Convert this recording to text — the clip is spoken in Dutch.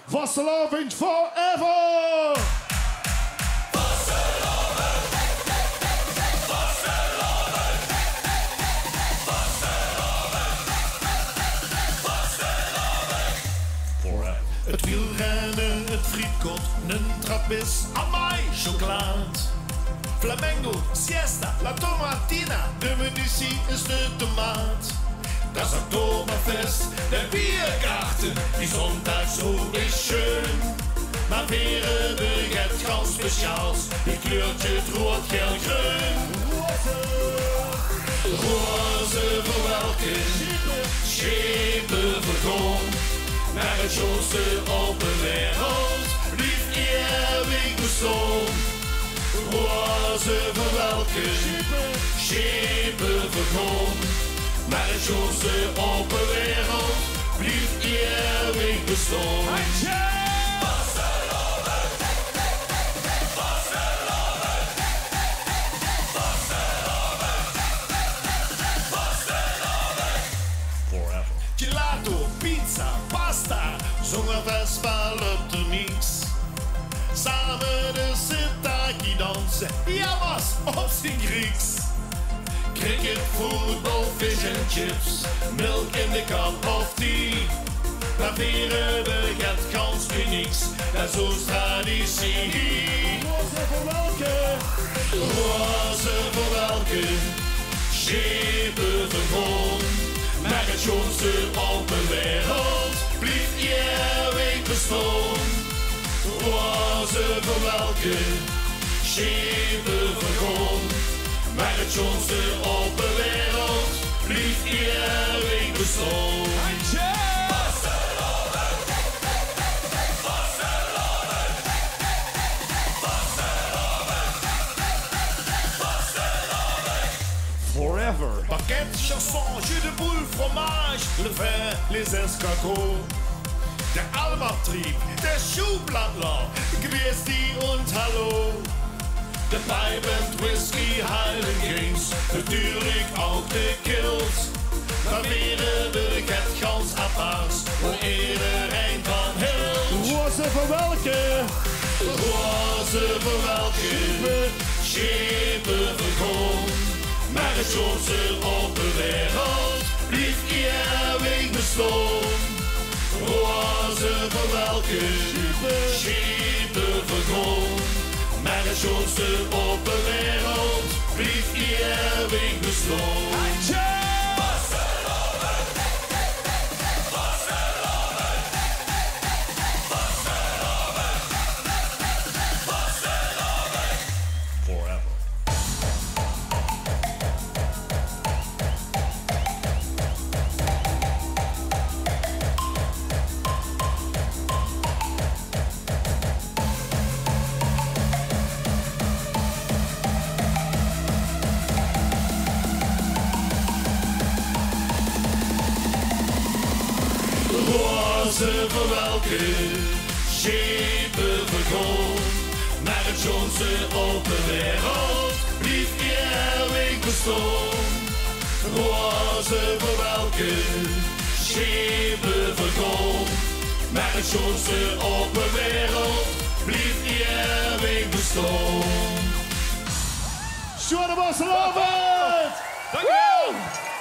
Vastelovend forever! Het wielrennen, het frietkot, een trappist, amai, chocolade. Flamengo, siesta, la tomatina, de munitie is de tomaat. Das Oktoberfest, der Biergarten, die Sonntagsuhr ist schön. Maar wäre het ganz speciaals, die kleurtje rot, geel, groen. Roze verwelken, schepen vergon. Naar het schoonste op de wereld, lief eeuwig bestond. Roze verwelken, schepen vergon. Naar het schoonste op de wereld, lief eeuwig bestond. Gelato, pizza, pasta, zongerfestival op de mix. Samen de sintaki dansen, ja was op zijn Grieks. Cricket, voetbal, vis en chips, milk in de kap of thee. Maar vieren we het gans unieks, dat is ons traditie. Roze voor welke? Roze voor welke, schepen vergon. Maar het schoonste op de wereld blijft eeuwig bestaan. Roze voor welke, schepen vergon. Maar het schoonste op de wereld blijft eeuwig bestaan. Forever! Baguette, chanson, jus de boule, fromage, le vin, les escargots. Der Almatrieb, der Schuhblattler, Gwesti und Hallo. De Pijbend, Whisky, Highland Games, natuurlijk ook de Kills. Maar weer de het gans apart, voor iedereen van Hills. Roze voor welke? Roze voor welke, schepen vergon. Maar het schoonste op de wereld blijft eeuwig bestaan. Roze voor welke, schepen vergon. Maar het schoonste op de wereld blijft eeuwig bestaan. Roze voor welke, schepen vergon. Maar het schoonste op de wereld blijft eeuwig bestaan. Roze voor welke, schepen vergon. Maar het schoonste op de wereld blijft eeuwig bestaan. Sjoerd Vastelovend! Dankjewel!